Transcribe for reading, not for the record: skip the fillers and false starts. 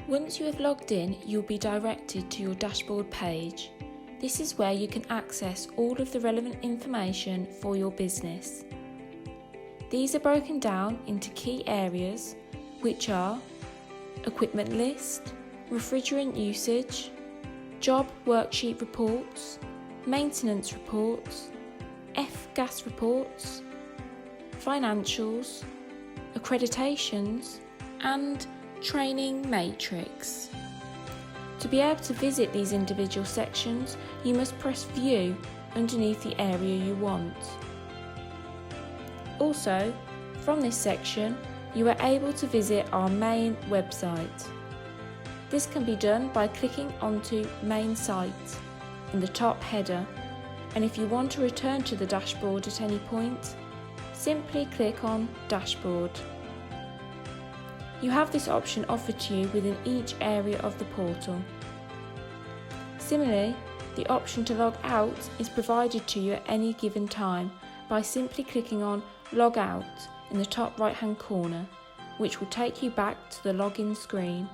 Once you have logged in, you'll be directed to your dashboard page. This is where you can access all of the relevant information for your business. These are broken down into key areas, which are equipment list, refrigerant usage, job worksheet reports, maintenance reports, F-gas reports, financials, accreditations, and training matrix. To be able to visit these individual sections, you must press View underneath the area you want. Also, from this section, you are able to visit our main website. This can be done by clicking onto Main Site in the top header, and if you want to return to the dashboard at any point, simply click on Dashboard. You have this option offered to you within each area of the portal. Similarly, the option to log out is provided to you at any given time by simply clicking on Log Out in the top right hand corner, which will take you back to the login screen.